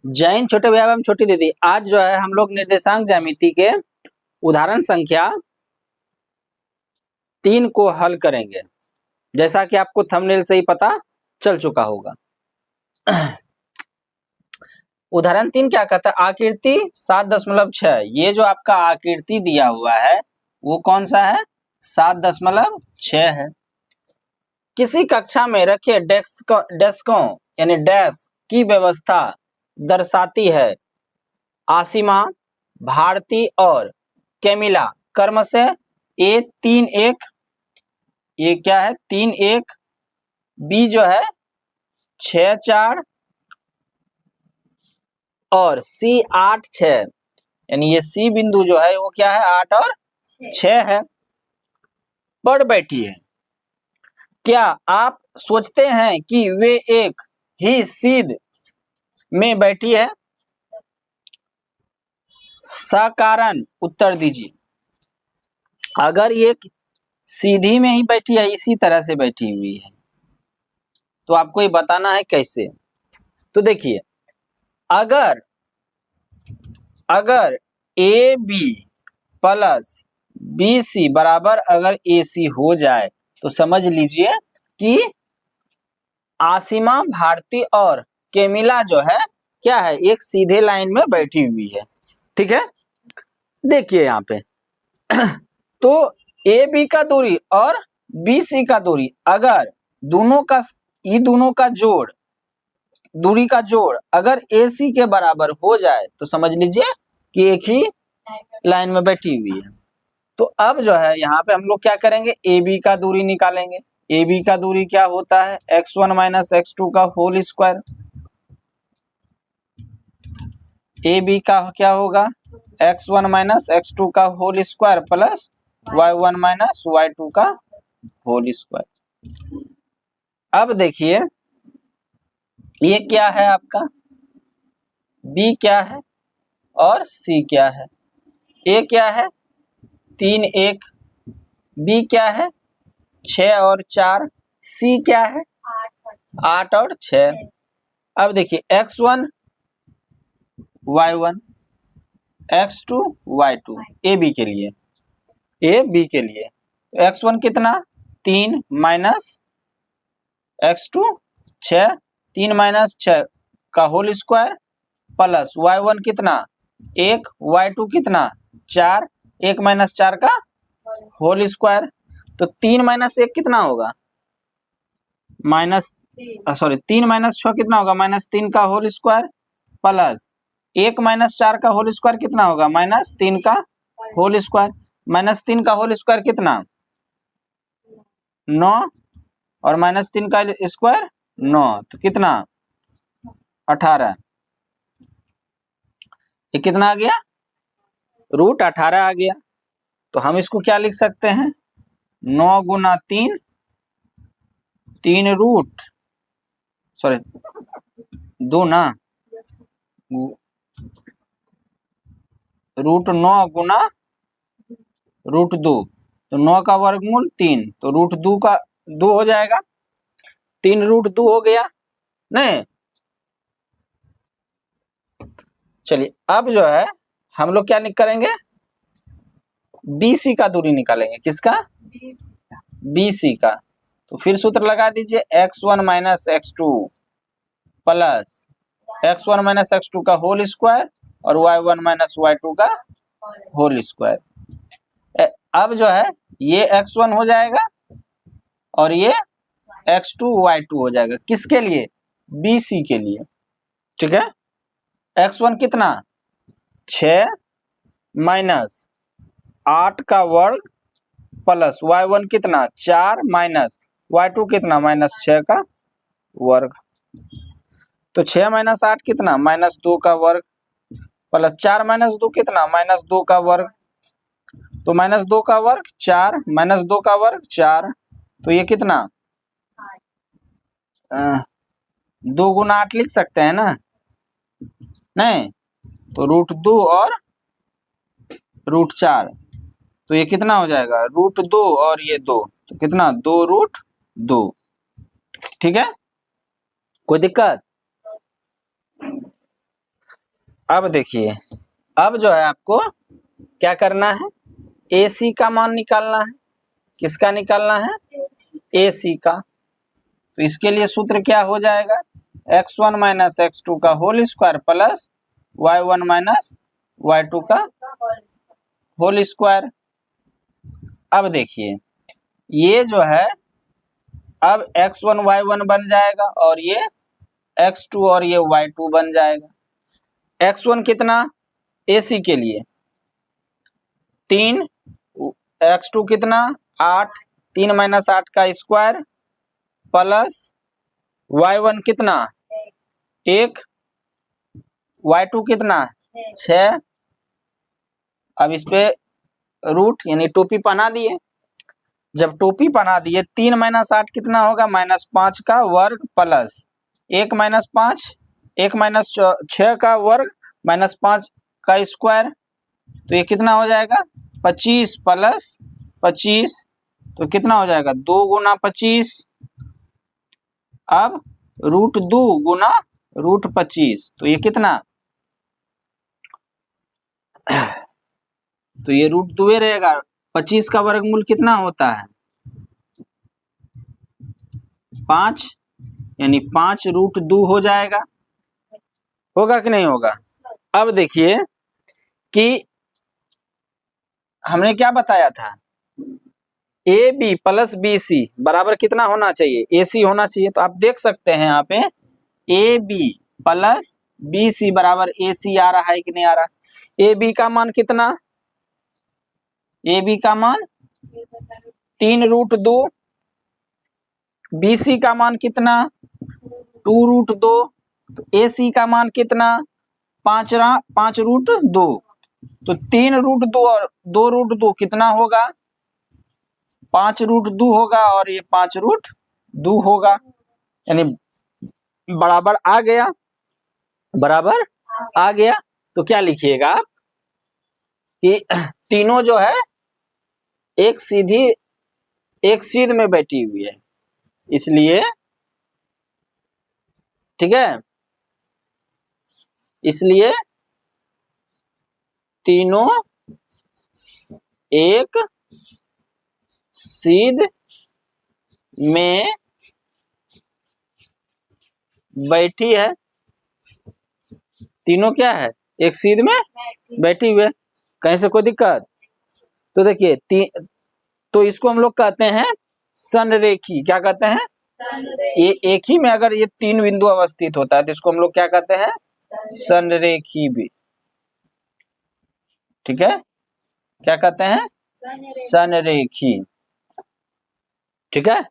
जैन छोटे भैया एवं छोटी दीदी, आज जो है हम लोग निर्देशांक ज्यामिति के उदाहरण संख्या 3 को हल करेंगे। जैसा कि आपको थंबनेल से ही पता चल चुका होगा। उदाहरण 3 क्या कहता है? आकृति 7.6। ये जो आपका आकृति दिया हुआ है वो कौन सा है? 7.6 है। किसी कक्षा में रखे डेस्कों यानी डेस्क की व्यवस्था दर्शाती है आसिमा, भारती और कैमिला क्रमशः A3-1, ये क्या है 3-1, B जो है 6-4 और C 8-6, यानी ये C बिंदु जो है वो क्या है 8 और 6 है। पढ़ बैठी है। क्या आप सोचते हैं कि वे एक ही सीध में बैठी है? सकारण उत्तर दीजिए। अगर ये सीधी में ही बैठी है, इसी तरह से बैठी हुई है, तो आपको ये बताना है कैसे। तो देखिए, अगर A B plus B C बराबर अगर ए सी हो जाए तो समझ लीजिए कि आसिमा, भारती और कैमिला जो है क्या है, एक सीधे लाइन में बैठी हुई है। ठीक है, देखिए यहाँ पे तो ए बी का दूरी और बी सी का दूरी, अगर दोनों का जोड़, दूरी का जोड़ अगर ए सी के बराबर हो जाए तो समझ लीजिए कि एक ही लाइन में बैठी हुई है। तो अब जो है यहाँ पे हम लोग क्या करेंगे, ए बी का दूरी निकालेंगे। ए बी का दूरी क्या होता है? x1 माइनस x2 का होल स्क्वायर। ए बी का क्या होगा? x1 माइनस x2 का whole square plus y1 minus y2 का होल स्क्वायर। अब देखिए ये क्या है आपका, B क्या है और C क्या है। A क्या है 3-1, B क्या है 6 और 4, C क्या है 8 और 6। अब देखिए x1 y1 x2 y2 A B के लिए, तो x1 कितना 3 माइनस x2 6, 3 माइनस 6 का होल स्क्वायर प्लस y1 कितना 1, y2 कितना 4, 1 माइनस 4 का होल स्क्वायर। तो 3 माइनस 1 कितना होगा? 3 माइनस 6 कितना होगा? -3 का होल स्क्वायर प्लस 1 माइनस 4 का होल स्क्वायर कितना होगा? -3 का होल स्क्वायर। -3 का होल स्क्वायर कितना? 9 और -3 का स्क्वायर 9, तो कितना 18। ये कितना आ गया? √18 आ गया। तो हम इसको क्या लिख सकते हैं? 9 गुना 3, 2 ना, √9 गुना √2, तो 9 का वर्गमूल 3, तो √2 का 2 हो जाएगा। 3 √2 हो गया नहीं। चलिए अब जो है हम लोग क्या करेंगे, BC का दूरी निकालेंगे। किसका? BC का। तो फिर सूत्र लगा दीजिए, x1 minus x2 plus x1 minus x2 का होल स्क्वायर और y1 माइनस y2 का होल स्क्वायर। अब जो है ये x1 हो जाएगा और ये x2 y2 हो जाएगा। किसके लिए? BC के लिए। ठीक है, x1 कितना 6 माइनस 8 का वर्ग प्लस y1 कितना 4 माइनस y2 कितना -6 का वर्ग। तो 6 माइनस 8 कितना -2 का वर्ग प्लस 4 माइनस 2 कितना -2 का वर्ग। तो -2 का वर्ग 4, -2 का वर्ग 4, तो ये कितना 2 गुना 8 लिख सकते हैं ना? नहीं, तो √2 और √4, तो ये कितना हो जाएगा √2 और ये 2, तो कितना 2√2। ठीक है, कोई दिक्कत? अब देखिए, अब जो है आपको क्या करना है, AC का मान निकालना है। किसका निकालना है, AC का। तो इसके लिए सूत्र क्या हो जाएगा, x1 माइनस x2 का whole square plus y1 minus y2 का होल स्क्वायर। अब देखिए ये जो है अब x1 y1 बन जाएगा और ये x2 और ये y2 बन जाएगा। x1 कितना, AC के लिए 3, x2 कितना 8, 3 माइनस 8 का स्क्वायर प्लस y1 कितना 1, y2 कितना 6। अब इस पे रूट यानी टोपी पहना दिए। जब टोपी पहना दिए 3 माइनस 8 कितना होगा, -5 का वर्ग प्लस 1 माइनस 5, 1 माइनस 6 का वर्ग -5 का स्क्वायर। तो ये कितना हो जाएगा 25 प्लस 25, तो कितना हो जाएगा 2 गुना 25। अब √2 गुना √25, तो ये कितना, तो ये √2 रहेगा। 25 का वर्गमूल कितना होता है 5, यानी 5 √2 हो जाएगा। होगा कि नहीं होगा। अब देखिए कि हमने क्या बताया था, AB प्लस BC बराबर कितना होना चाहिए, AC होना चाहिए। तो आप देख सकते हैं यहाँ पे AB प्लस BC बराबर AC आ रहा है कि नहीं आ रहा। AB का मान कितना, AB का मान 3√2, BC का मान कितना 2√2, तो AC का मान कितना 5√2। तो 3√2 और 2√2 कितना होगा 5√2 होगा और ये 5√2 होगा, यानी बराबर आ गया, बराबर आ गया। तो क्या लिखिएगा आप कि तीनों जो है एक सीध में बैठी हुई है, इसलिए ठीक है, इसलिए तीनों एक सीध में बैठी है। तीनों क्या है, एक सीध में बैठी हुई है। कहीं से कोई दिक्कत, तो देखिए तो इसको हम लोग कहते हैं संरेखी। क्या कहते हैं, ये एक ही में अगर ये 3 बिंदु अवस्थित होता है तो इसको हम लोग क्या कहते हैं, संरेखी भी। ठीक है, क्या कहते हैं, संरेखी। ठीक है।